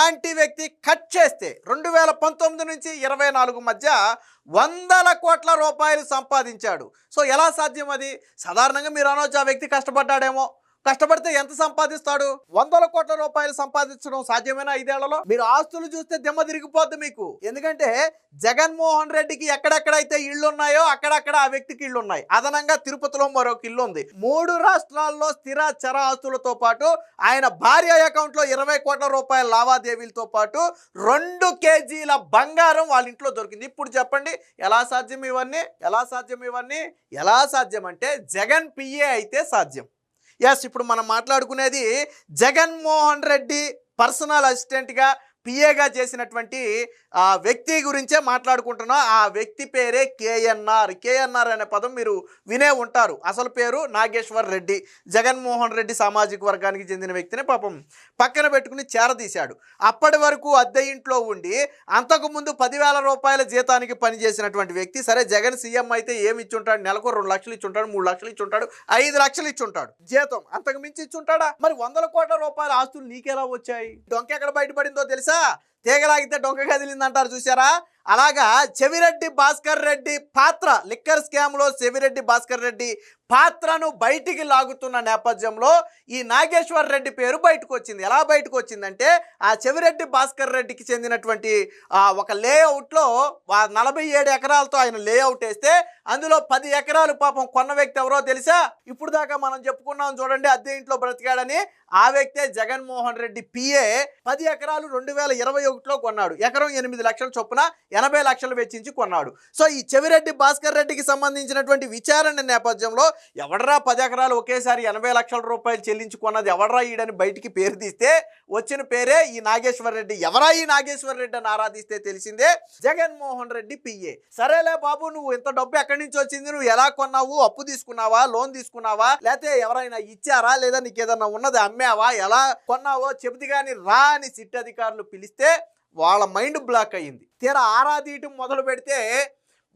అలాంటి వ్యక్తి కట్ చేస్తే 2019 నుంచి 24 మధ్య వందల కోట్ల రూపాయలు సంపాదించాడు. సో ఎలా సాధ్యం అది? సాధారణంగా మీరు అనొచ్చు, ఆ వ్యక్తి కష్టపడ్డాడేమో. కష్టపడితే ఎంత సంపాదిస్తాడు? వందల కోట్ల రూపాయలు సంపాదించడం సాధ్యమేనా 5 ఏళ్లలో? మీరు ఆస్తులు చూస్తే దిమ్మ తిరిగిపోద్ది మీకు. ఎందుకంటే జగన్మోహన్ రెడ్డికి ఎక్కడెక్కడైతే ఇళ్ళు ఉన్నాయో అక్కడక్కడ ఆ వ్యక్తికి ఇళ్ళు ఉన్నాయి. అదనంగా తిరుపతిలో మరొక ఇల్లు ఉంది. 3 రాష్ట్రాల్లో స్థిర చర ఆస్తులతో పాటు ఆయన భార్య అకౌంట్లో 20 కోట్ల రూపాయల లావాదేవీలతో పాటు 2 కేజీల బంగారం వాళ్ళ ఇంట్లో దొరికింది. ఇప్పుడు చెప్పండి ఎలా సాధ్యం ఇవన్నీ? ఎలా సాధ్యం అంటే జగన్ పిఏ అయితే సాధ్యం. ఎస్, ఇప్పుడు మనం మాట్లాడుకునేది జగన్మోహన్ రెడ్డి పర్సనల్ అసిస్టెంట్గా పిఏగా చేసినటువంటి వ్యక్తి గురించే మాట్లాడుకుంటున్నాం. ఆ వ్యక్తి పేరే కేఎన్ఆర్. కేఎన్ఆర్ అనే పదం మీరు వినే ఉంటారు. అసలు పేరు నాగేశ్వర్ రెడ్డి. జగన్మోహన్ రెడ్డి సామాజిక వర్గానికి చెందిన వ్యక్తిని పాపం పక్కన పెట్టుకుని చేరదీశాడు. అప్పటి వరకు అద్దె ఇంట్లో ఉండి అంతకుముందు 10,000 రూపాయల జీతానికి పనిచేసినటువంటి వ్యక్తి. సరే, జగన్ సీఎం అయితే ఏమి ఇచ్చుంటాడు? నెలకు 2 లక్షలు ఇచ్చుంటాడు, 3 లక్షలు ఇచ్చుంటాడు, 5 లక్షలు ఇచ్చుంటాడు జీతం. అంతకు మించి ఇచ్చుంటాడా? మరి 100 కోట్ల రూపాయల ఆస్తులు నీకెలా వచ్చాయి? డొంక ఎక్కడ బయటపడిందో తెలుసా? తీగలాగితే డొంక కదిలిందంటారు చూసారా? అలాగా చెవిరెడ్డి భాస్కర్ రెడ్డి పాత్ర, లిక్కర్ స్కామ్లో చెవిరెడ్డి భాస్కర్ రెడ్డి పాత్రను బయటికి లాగుతున్న నేపథ్యంలో ఈ నాగేశ్వర్ రెడ్డి పేరు బయటకు వచ్చింది. ఎలా బయటకు వచ్చిందంటే ఆ చెవిరెడ్డి భాస్కర్ రెడ్డికి చెందినటువంటి ఒక లేఅవుట్లో 47 ఎకరాలతో ఆయన లేఅవుట్ వేస్తే అందులో 10 ఎకరాలు పాపం కొన్న వ్యక్తి ఎవరో తెలుసా? ఇప్పుడు దాకా మనం చెప్పుకున్నాం చూడండి, అద్దె ఇంట్లో బ్రతికాడని. ఆ వ్యక్తే జగన్మోహన్ రెడ్డి పిఏ. 10 ఎకరాలు 2021లో కొన్నాడు. ఎకరం 8 లక్షల చొప్పున 80 లక్షలు వెచ్చించి కొన్నాడు. సో ఈ చెవిరెడ్డి భాస్కర్ రెడ్డికి సంబంధించినటువంటి విచారణ నేపథ్యంలో ఎవడరా 10 ఎకరాలు ఒకేసారి 80 లక్షల రూపాయలు చెల్లించుకున్నది ఎవడరా ఈడని బయటికి పేరు తీస్తే వచ్చిన పేరే ఈ నాగేశ్వర్ రెడ్డి. ఎవరా ఈ నాగేశ్వర్ రెడ్డి అని ఆరాధిస్తే తెలిసిందే జగన్మోహన్ రెడ్డి పిఏ. సరేలే బాబు, నువ్వు ఇంత డబ్బు ఎక్కడి నుంచి వచ్చింది? నువ్వు ఎలా కొన్నావు? అప్పు తీసుకున్నావా? లోన్ తీసుకున్నావా? లేకపోతే ఎవరైనా ఇచ్చారా? లేదా నీకు ఏదన్నా ఉన్నది అమ్మావా? ఎలా కొన్నావో చెబుతి కానీ రా అని సిట్ అధికారులు పిలిస్తే వాళ్ళ మైండ్ బ్లాక్ అయ్యింది. తీరా ఆరాధీయటం మొదలు పెడితే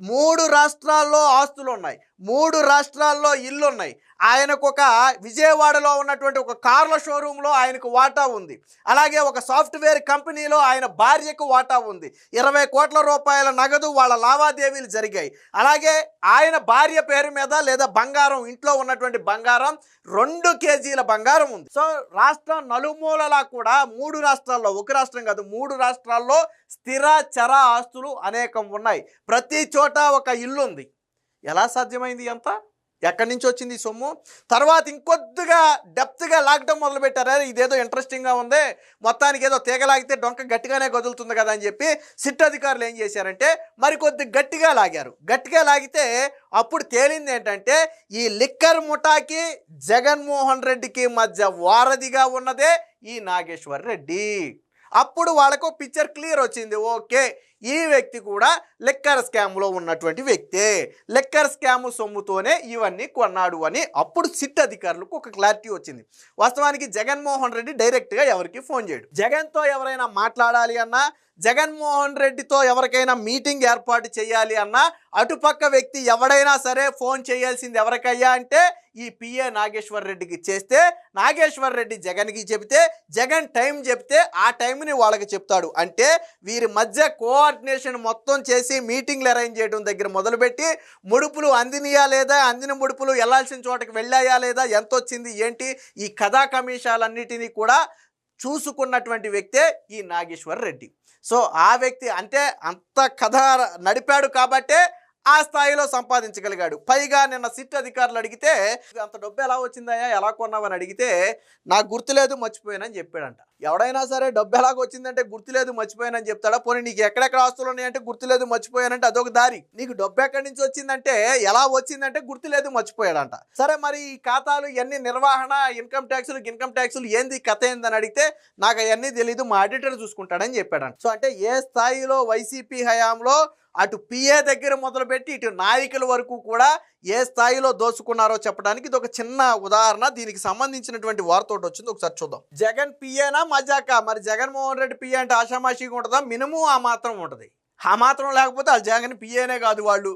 3 రాష్ట్రాల్లో ఆస్తులు ఉన్నాయి, 3 రాష్ట్రాల్లో ఇల్లు ఉన్నాయి. ఆయనకు ఒక విజయవాడలో ఉన్నటువంటి ఒక కార్ల షోరూంలో ఆయనకు వాటా ఉంది. అలాగే ఒక సాఫ్ట్వేర్ కంపెనీలో ఆయన భార్యకు వాటా ఉంది. 20 కోట్ల రూపాయల నగదు వాళ్ళ లావాదేవీలు జరిగాయి. అలాగే ఆయన భార్య పేరు మీద లేదా బంగారం, ఇంట్లో ఉన్నటువంటి బంగారం 2 కేజీల బంగారం ఉంది. సో రాష్ట్రం నలుమూలలా కూడా 3 రాష్ట్రాల్లో, ఒక రాష్ట్రం కాదు 3 రాష్ట్రాల్లో స్థిర చర ఆస్తులు అనేకం ఉన్నాయి. ప్రతి చోట ఒక ఇల్లు ఉంది. ఎలా సాధ్యమైంది? ఎంత ఎక్కడి నుంచి వచ్చింది ఈ సొమ్ము? తర్వాత ఇంకొద్దిగా డెప్త్గా లాగడం మొదలుపెట్టారు. ఇదేదో ఇంట్రెస్టింగ్గా ఉంది, మొత్తానికి ఏదో తీగలాగితే డొంక గట్టిగానే కదులుతుంది కదా అని చెప్పి సిట్ అధికారులు ఏం చేశారంటే మరికొద్ది గట్టిగా లాగారు. గట్టిగా లాగితే అప్పుడు తేలింది ఏంటంటే ఈ లిక్కర్ ముఠాకి జగన్మోహన్ రెడ్డికి మధ్య వారధిగా ఉన్నదే ఈ నాగేశ్వర్ రెడ్డి. అప్పుడు వాళ్ళకు పిక్చర్ క్లియర్ వచ్చింది. ఓకే, ఈ వ్యక్తి కూడా లిక్కర్ స్కామ్లో ఉన్నటువంటి వ్యక్తే, లిక్కర్ స్కామ్ సొమ్ముతోనే ఇవన్నీ కొన్నాడు అని అప్పుడు సిట్ అధికారులకు ఒక క్లారిటీ వచ్చింది. వాస్తవానికి జగన్మోహన్ రెడ్డి డైరెక్ట్గా ఎవరికి ఫోన్ చేయడు. జగన్తో ఎవరైనా మాట్లాడాలి అన్నా, జగన్మోహన్ రెడ్డితో ఎవరికైనా మీటింగ్ ఏర్పాటు చేయాలి అన్నా అటుపక్క వ్యక్తి ఎవడైనా సరే ఫోన్ చేయాల్సింది ఎవరికయ్యా అంటే ఈ పిఏ నాగేశ్వర్ రెడ్డికి చేస్తే, నాగేశ్వర్ రెడ్డి జగన్కి చెబితే, జగన్ టైం చెప్తే ఆ టైంని వాళ్ళకి చెప్తాడు. అంటే వీరి మధ్య కోఆర్డినేషన్ మొత్తం చేసి మీటింగ్లు అరేంజ్ చేయడం దగ్గర మొదలుపెట్టి ముడుపులు అందినయా లేదా, అందిన ముడుపులు వెళ్లాల్సిన చోటకి వెళ్ళాయా లేదా, ఎంత వచ్చింది ఏంటి, ఈ కథా కమిషాలన్నిటినీ కూడా చూసుకున్నటువంటి వ్యక్తే ఈ నాగేశ్వర్ రెడ్డి. సో ఆ వ్యక్తి అంటే అంత కథ నడిపాడు కాబట్టే ఆ స్థాయిలో సంపాదించగలిగాడు. పైగా నిన్న సిట్ అధికారులు అడిగితే అంత డబ్బు ఎలా వచ్చిందయ్యా, ఎలా కొన్నావని అడిగితే నాకు గుర్తులేదు, మర్చిపోయానని చెప్పాడంట. ఎవడైనా సరే డబ్బు ఎలాగ వచ్చిందంటే గుర్తులేదు, మర్చిపోయానని చెప్తాడా? పోనీ నీకు ఎక్కడెక్కడ ఆస్తులు ఉన్నాయంటే గుర్తులేదు, మర్చిపోయానంటే అదొక దారి. నీకు డబ్బు ఎక్కడి నుంచి వచ్చిందంటే ఎలా వచ్చిందంటే గుర్తులేదు, మర్చిపోయాడంట. సరే, మరి ఈ ఖాతాలు ఇవన్నీ నిర్వహణ, ఇన్కమ్ ట్యాక్సులు ఏంది కథ ఏందని అడిగితే నాకు అవన్నీ తెలీదు, మా ఆడిటర్ చూసుకుంటాడని చెప్పాడంట. సో అంటే ఏ స్థాయిలో వైసీపీ హయాంలో అటు పిఏ దగ్గర మొదలుపెట్టి ఇటు నాయకుల వరకు కూడా ఏ స్థాయిలో దోచుకున్నారో చెప్పడానికి ఇది ఒక చిన్న ఉదాహరణ. దీనికి సంబంధించినటువంటి వార్త ఒకటి వచ్చింది, ఒకసారి చూద్దాం. జగన్ పిఏనా మజాకా? మరి జగన్మోహన్ రెడ్డి పిఏ అంటే ఆషామాషిగా ఉంటుందా? మినిమం ఆ మాత్రం ఉంటుంది. ఆ మాత్రం లేకపోతే వాళ్ళు జగన్ పిఏనే కాదు, వాళ్ళు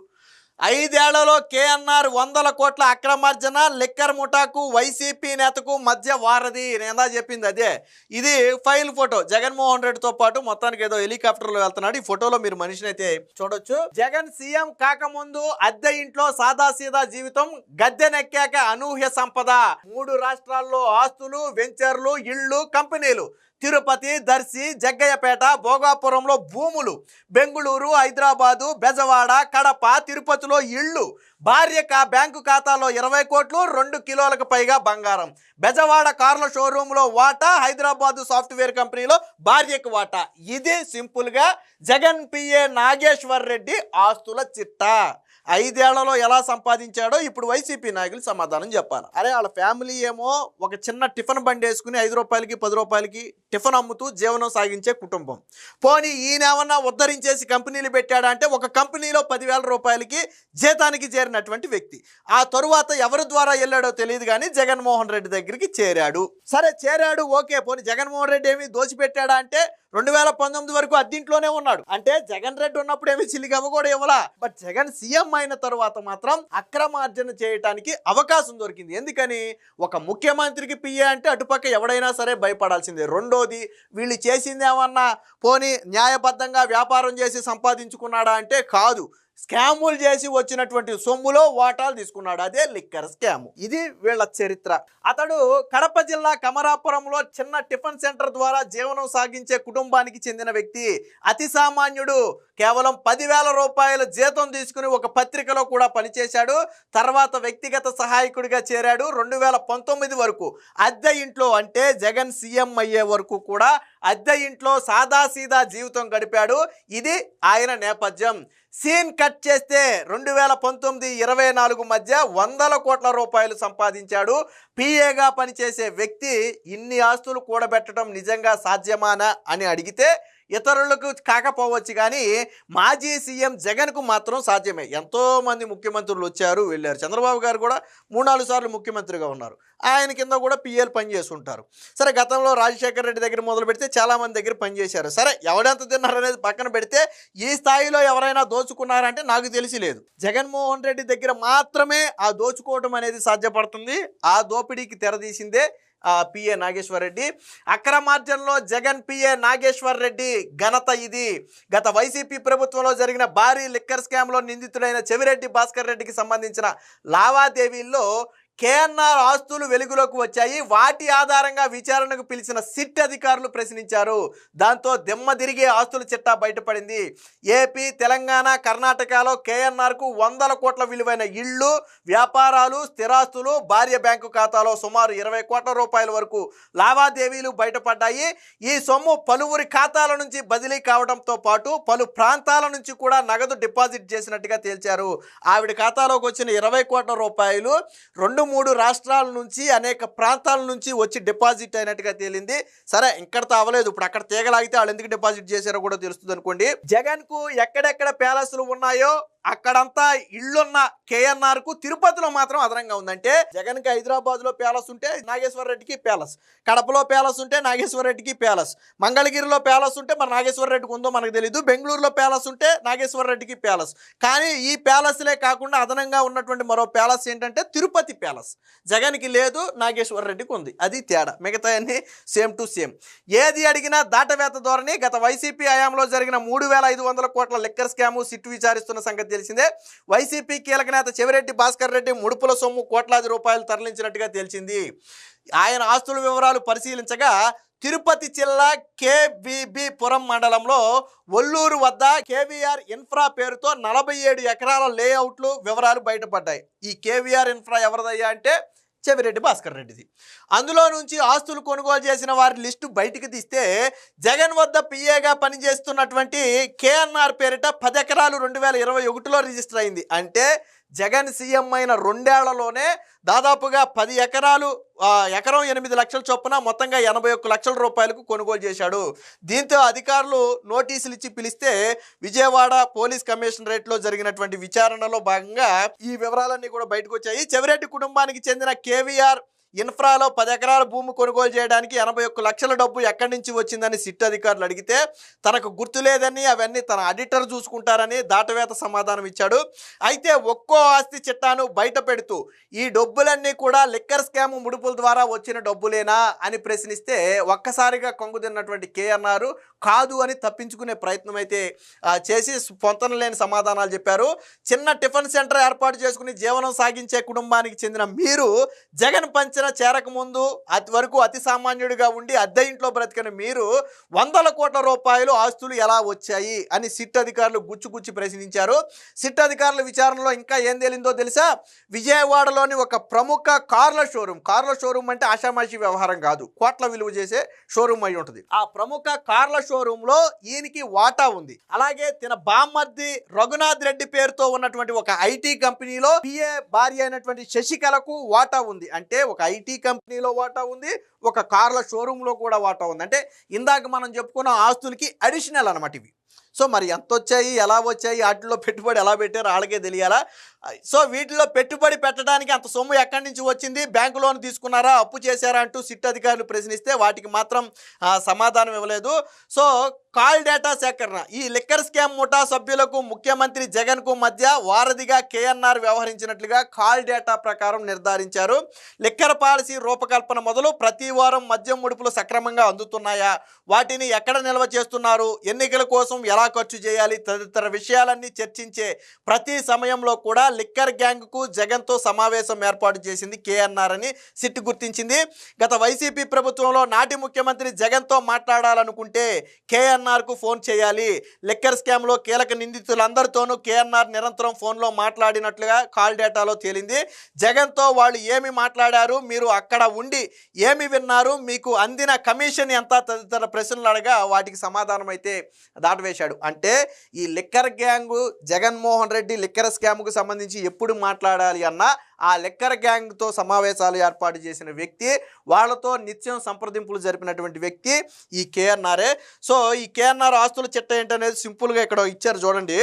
ఐదేళ్లలో కేఎన్ఆర్ 100 కోట్ల అక్రమార్జన, లిక్కర్ ముఠాకు వైసీపీ నేతకు మధ్య వారధి. నేనా చెప్పింది అదే. ఇది ఫైల్ ఫోటో. జగన్మోహన్ రెడ్డితో పాటు మొత్తానికి ఏదో హెలికాప్టర్లో వెళ్తున్నాడు. ఈ ఫోటోలో మీరు మనిషిని అయితే చూడొచ్చు. జగన్ సీఎం కాకముందు అద్దె ఇంట్లో సాదాసీదా జీవితం, గద్దెనెక్కాక అనూహ్య సంపద. 3 రాష్ట్రాల్లో ఆస్తులు, వెంచర్లు, ఇళ్ళు, కంపెనీలు. తిరుపతి, దర్శి, జగ్గయ్యపేట, భోగాపురంలో భూములు, బెంగుళూరు, హైదరాబాదు, బెజవాడ, కడప, తిరుపతిలో ఇళ్ళు. భార్యక బ్యాంకు ఖాతాలో 20 కోట్లు, 2 కిలోలకు పైగా బంగారం. బెజవాడ కార్ల షోరూంలో వాటా, హైదరాబాదు సాఫ్ట్వేర్ కంపెనీలో భార్యకు వాటా. ఇది సింపుల్గా జగన్ పిఏ నాగేశ్వర్ రెడ్డి ఆస్తుల చిట్టా. 5 ఏళ్లలో ఎలా సంపాదించాడో ఇప్పుడు వైసీపీ నాయకులు సమాధానం చెప్పాలి. అరే వాళ్ళ ఫ్యామిలీ ఏమో ఒక చిన్న టిఫిన్ బండి వేసుకుని 5 రూపాయలకి 10 రూపాయలకి టిఫిన్ అమ్ముతూ జీవనం సాగించే కుటుంబం. పోనీ ఈయనేమన్నా ఉద్ధరించేసి కంపెనీలు పెట్టాడా అంటే ఒక కంపెనీలో 10,000 రూపాయలకి జీతానికి చేరినటువంటి వ్యక్తి. ఆ తరువాత ఎవరి ద్వారా వెళ్ళాడో తెలియదు కానీ జగన్మోహన్ రెడ్డి దగ్గరికి చేరాడు. సరే చేరాడు, ఓకే. పోనీ జగన్మోహన్ రెడ్డి ఏమి దోచిపెట్టాడా అంటే 2019 వరకు అద్దింట్లోనే ఉన్నాడు. అంటే జగన్ రెడ్డి ఉన్నప్పుడు ఏమి చిల్లిగవ్వ కూడా ఇవ్వలా. బట్ జగన్ సీఎం అయిన తరువాత మాత్రం అక్రమార్జన చేయడానికి అవకాశం దొరికింది. ఎందుకని? ఒక ముఖ్యమంత్రికి పిఏ అంటే అటుపక్క ఎవడైనా సరే భయపడాల్సిందే. రెండోది, వీళ్ళు చేసింది ఏమన్నా పోనీ న్యాయబద్ధంగా వ్యాపారం చేసి సంపాదించుకున్నాడా అంటే కాదు. స్కాములు చేసి వచ్చినటువంటి సొమ్ములో వాటాలు తీసుకున్నాడు. అదే లిక్కర్ స్కాము. ఇది వీళ్ళ చరిత్ర. అతడు కడప జిల్లా కమరాపురంలో చిన్న టిఫిన్ సెంటర్ ద్వారా జీవనం సాగించే కుటుంబానికి చెందిన వ్యక్తి. అతి సామాన్యుడు. కేవలం 10,000 రూపాయల జీతం తీసుకుని ఒక పత్రికలో కూడా పనిచేశాడు. తర్వాత వ్యక్తిగత సహాయకుడిగా చేరాడు. 2019 వరకు అద్దె ఇంట్లో, అంటే జగన్ సీఎం అయ్యే వరకు కూడా అద్దె ఇంట్లో సాదాసీదా జీవితం గడిపాడు. ఇది ఆయన నేపథ్యం. సీన్ కట్ చేస్తే 2019-24 మధ్య 100 కోట్ల రూపాయలు సంపాదించాడు. పిఏగా పనిచేసే వ్యక్తి ఇన్ని ఆస్తులు కూడబెట్టడం నిజంగా సాధ్యమానా అని అడిగితే ఇతరులకు కాకపోవచ్చు కానీ మాజీ సీఎం జగన్కు మాత్రం సాధ్యమే. ఎంతోమంది ముఖ్యమంత్రులు వచ్చారు వెళ్ళారు. చంద్రబాబు గారు కూడా 3-4 సార్లు ముఖ్యమంత్రిగా ఉన్నారు. ఆయన కింద కూడా పిఏలు పనిచేస్తుంటారు. సరే, గతంలో రాజశేఖర రెడ్డి దగ్గర మొదలు పెడితే చాలామంది దగ్గర పనిచేశారు. సరే, ఎవడెంత తిన్నారు అనేది పక్కన పెడితే ఈ స్థాయిలో ఎవరైనా దోచుకున్నారంటే నాకు తెలిసి లేదు. జగన్మోహన్ రెడ్డి దగ్గర మాత్రమే ఆ దోచుకోవడం అనేది సాధ్యపడుతుంది. ఆ దోపిడీకి తెరదీసిందే పిఏ నాగేశ్వర్ రెడ్డి. అక్రమార్జనలో జగన్ పిఏ నాగేశ్వర్ రెడ్డి ఘనత ఇది. గత వైసీపీ ప్రభుత్వంలో జరిగిన భారీ లిక్కర్ స్కామ్లో నిందితుడైన చెవిరెడ్డి భాస్కర్ రెడ్డికి సంబంధించిన లావాదేవీల్లో కేఎన్ఆర్ ఆస్తులు వెలుగులోకి వచ్చాయి. వాటి ఆధారంగా విచారణకు పిలిచిన సిట్ అధికారులు ప్రశ్నించారు. దాంతో దిమ్మ తిరిగే ఆస్తుల చిట్టా బయటపడింది. ఏపీ, తెలంగాణ, కర్ణాటకలో కేఎన్ఆర్కు 100 కోట్ల విలువైన ఇళ్ళు, వ్యాపారాలు, స్థిరాస్తులు, భార్య బ్యాంకు ఖాతాలో సుమారు 20 కోట్ల రూపాయల వరకు లావాదేవీలు బయటపడ్డాయి. ఈ సొమ్ము పలువురి ఖాతాల నుంచి బదిలీ కావడంతో పాటు పలు ప్రాంతాల నుంచి కూడా నగదు డిపాజిట్ చేసినట్టుగా తేల్చారు. ఆవిడ ఖాతాలోకి వచ్చిన 20 కోట్ల రూపాయలు 2-3 రాష్ట్రాల నుంచి, అనేక ప్రాంతాల నుంచి వచ్చి డిపాజిట్ అయినట్టుగా తేలింది. సరే, ఇక్కడతో అవ్వలేదు. ఇప్పుడు అక్కడ తీగలాగితే వాళ్ళు ఎందుకు డిపాజిట్ చేశారో కూడా తెలుస్తుంది అనుకోండి. జగన్కు ఎక్కడెక్కడ ప్యాలెస్లు ఉన్నాయో అక్కడంతా ఇళ్ళున్న కేఎన్ఆర్కు తిరుపతిలో మాత్రం అదనంగా ఉందంటే జగన్కి హైదరాబాద్లో ప్యాలెస్ ఉంటే నాగేశ్వర రెడ్డికి ప్యాలెస్, కడపలో ప్యాలెస్ ఉంటే నాగేశ్వర రెడ్డికి ప్యాలెస్, మంగళగిరిలో ప్యాలెస్ ఉంటే మరి నాగేశ్వర రెడ్డికి ఉందో మనకు తెలియదు, బెంగళూరులో ప్యాలెస్ ఉంటే నాగేశ్వర రెడ్డికి ప్యాలెస్. కానీ ఈ ప్యాలెస్లే కాకుండా అదనంగా ఉన్నటువంటి మరో ప్యాలెస్ ఏంటంటే తిరుపతి ప్యాలెస్. జగన్కి లేదు, నాగేశ్వర రెడ్డికి ఉంది. అది తేడా. మిగతా అన్ని సేమ్ టు సేమ్. ఏది అడిగినా దాటవేత ధోరణి. గత వైసీపీ హయాంలో జరిగిన 3,500 కోట్ల లిక్కర్ స్కాము సిట్ విచారిస్తున్న సంగతి తెలిసిందే. వైసీపీ కీలక నేత చెవిరెడ్డి భాస్కర్ రెడ్డి ముడుపుల సొమ్ము కోట్లాది రూపాయలు తరలించినట్టుగా తెలిసింది. ఆయన ఆస్తుల వివరాలు పరిశీలించగా తిరుపతి జిల్లా కేవీబీ పురం మండలంలో ఒల్లూరు వద్ద కేవీఆర్ ఇన్ఫ్రా పేరుతో 47 ఎకరాల లేఅవుట్లు వివరాలు బయటపడ్డాయి. ఈ కేవీఆర్ ఇన్ఫ్రా ఎవరిదయ్యా అంటే చెవిరెడ్డి భాస్కర్ రెడ్డిది. అందులో నుంచి ఆస్తులు కొనుగోలు చేసిన వారి లిస్టు బయటికి తీస్తే జగన్ వద్ద పిఏగా పనిచేస్తున్నటువంటి కేఎన్ఆర్ పేరిట 10 ఎకరాలు 2021లో రిజిస్టర్ అయింది. అంటే జగన్ సీఎం అయిన 2 ఏళ్లలోనే దాదాపుగా 10 ఎకరాలు, ఎకరం 8 లక్షల చొప్పున మొత్తంగా 81 లక్షల రూపాయలకు కొనుగోలు చేశాడు. దీంతో అధికారులు నోటీసులు ఇచ్చి పిలిస్తే విజయవాడ పోలీస్ కమిషనరేట్లో జరిగినటువంటి విచారణలో భాగంగా ఈ వివరాలన్నీ కూడా బయటకు వచ్చాయి. చెవిరెడ్డి కుటుంబానికి చెందిన కేవీఆర్ ఇన్ఫ్రాలో 10 ఎకరాల భూమి కొనుగోలు చేయడానికి 81 లక్షల డబ్బు ఎక్కడి నుంచి వచ్చిందని సిట్ అధికారులు అడిగితే తనకు గుర్తు లేదని, అవన్నీ తన ఆడిటర్ చూసుకుంటారని దాటవేత సమాధానం ఇచ్చాడు. అయితే ఒక్కో ఆస్తి చిట్టాను బయట పెడుతూ ఈ డబ్బులన్నీ కూడా లిక్కర్ స్కామ్ ముడుపుల ద్వారా వచ్చిన డబ్బులేనా అని ప్రశ్నిస్తే ఒక్కసారిగా కొంగుదిన్నటువంటి కేఎన్ఆర్ కాదు అని తప్పించుకునే ప్రయత్నం అయితే చేసి పొంతన లేని సమాధానాలు చెప్పారు. చిన్న టిఫిన్ సెంటర్ ఏర్పాటు చేసుకుని జీవనం సాగించే కుటుంబానికి చెందిన మీరు జగన్ పంచిన చేరకముందు వరకు అతి సామాన్యుడిగా ఉండి అద్దె ఇంట్లో బ్రతికిన మీరు 100 కోట్ల రూపాయలు ఆస్తులు ఎలా వచ్చాయి అని సిట్ అధికారులు గుచ్చి ప్రశ్నించారు. సిట్ అధికారుల విచారణలో ఇంకా ఏం తేలిందో తెలుసా? విజయవాడలోని ఒక ప్రముఖ కార్ల షోరూమ్ అంటే ఆషామాషి వ్యవహారం కాదు, కోట్ల విలువ చేసే షోరూమ్ అయి ఉంటుంది. ఆ ప్రముఖ కార్ల షోరూమ్ లో ఈయనకి వాటా ఉంది. అలాగే తన బామ్మర్ది రఘునాథ్ రెడ్డి పేరుతో ఉన్నటువంటి ఒక ఐటీ కంపెనీలో పిఏ భార్య అయినటువంటి శశికళకు వాటా ఉంది. అంటే ఒక ఐటీ కంపెనీలో వాటా ఉంది, ఒక కార్ల షోరూంలో కూడా వాటా ఉంది. అంటే ఇందాక మనం చెప్పుకున్న ఆస్తులకి అడిషనల్ అనమాట ఇవి. సో మరి ఎంత వచ్చాయి, ఎలా వచ్చాయి, వాటిలో పెట్టుబడి ఎలా పెట్టారో వాళ్ళకే తెలియాలా? సో వీటిలో పెట్టుబడి పెట్టడానికి అంత సొమ్ము ఎక్కడి నుంచి వచ్చింది, బ్యాంకు లోన్ తీసుకున్నారా, అప్పు చేశారా అంటూ సిట్ అధికారులు ప్రశ్నిస్తే వాటికి మాత్రం సమాధానం ఇవ్వలేదు. సో కాల్ డేటా సేకరణ, ఈ లిక్కర్ స్కామ్ ముఠా సభ్యులకు ముఖ్యమంత్రి జగన్కు మధ్య వారధిగా కేఎన్ఆర్ వ్యవహరించినట్లుగా కాల్ డేటా ప్రకారం నిర్ధారించారు. లిక్కర్ పాలసీ రూపకల్పన మొదలు ప్రతి వారం మద్యం ముడుపులు సక్రమంగా అందుతున్నాయా, వాటిని ఎక్కడ నిల్వ చేస్తున్నారు, ఎన్నికల కోసం ఎలా ఖర్చు చేయాలి తదితర విషయాలన్నీ చర్చించే ప్రతి సమయంలో కూడా లిక్కర్ గ్యాంగ్కు జగన్తో సమావేశం ఏర్పాటు చేసింది కేఎన్ఆర్ అని సిట్ గుర్తించింది. గత వైసీపీ ప్రభుత్వంలో నాటి ముఖ్యమంత్రి జగన్తో మాట్లాడాలనుకుంటే కేఎన్ఆర్కు ఫోన్ చేయాలి. లిక్కర్ స్కామ్లో కీలక నిందితులందరితోనూ కేఎన్ఆర్ నిరంతరం ఫోన్లో మాట్లాడినట్లుగా కాల్ డేటాలో తేలింది. జగన్తో వాళ్ళు ఏమి మాట్లాడారు, మీరు అక్కడ ఉండి ఏమి విన్నారు, మీకు అందిన కమిషన్ ఎంత తదితర ప్రశ్నలు అడగా వాటికి సమాధానం అయితే దాటవేశాడు. అంటే ఈ liquor gang Jaganmohan Reddy liquor స్కామ్కు సంబంధించి ఎప్పుడు మాట్లాడాలి అన్నా ఆ లిక్కర్ గ్యాంగ్తో సమావేశాలు ఏర్పాటు చేసిన వ్యక్తి, వాళ్ళతో నిత్యం సంప్రదింపులు జరిపినటువంటి వ్యక్తి ఈ కేఎన్ఆరే. సో ఈ కేఎన్ఆర్ ఆస్తుల చిట్ట ఏంటనేది సింపుల్గా ఇక్కడ ఇచ్చారు చూడండి.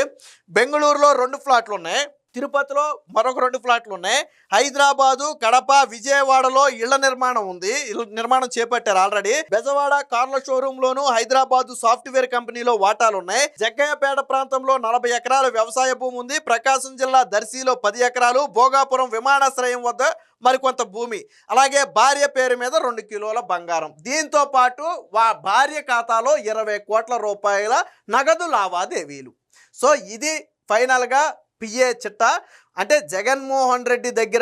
బెంగళూరులో 2 ఫ్లాట్లు ఉన్నాయి, తిరుపతిలో మరొక 2 ఫ్లాట్లు ఉన్నాయి, హైదరాబాదు, కడప, విజయవాడలో ఇళ్ల నిర్మాణం ఉంది, నిర్మాణం చేపట్టారు ఆల్రెడీ. బెజవాడ కార్ల షోరూమ్ లోను, హైదరాబాదు సాఫ్ట్వేర్ కంపెనీలో వాటాలు ఉన్నాయి. జగ్గయ్యపేట ప్రాంతంలో 40 ఎకరాల వ్యవసాయ భూమి ఉంది. ప్రకాశం జిల్లా దర్శిలో 10 ఎకరాలు, భోగాపురం విమానాశ్రయం వద్ద మరికొంత భూమి, అలాగే భార్య పేరు మీద 2 కిలోల బంగారం. దీంతో పాటు భార్య ఖాతాలో 20 కోట్ల రూపాయల నగదు లావాదేవీలు. సో ఇది ఫైనల్గా పిఏ చిట్టా. అంటే జగన్మోహన్ రెడ్డి దగ్గర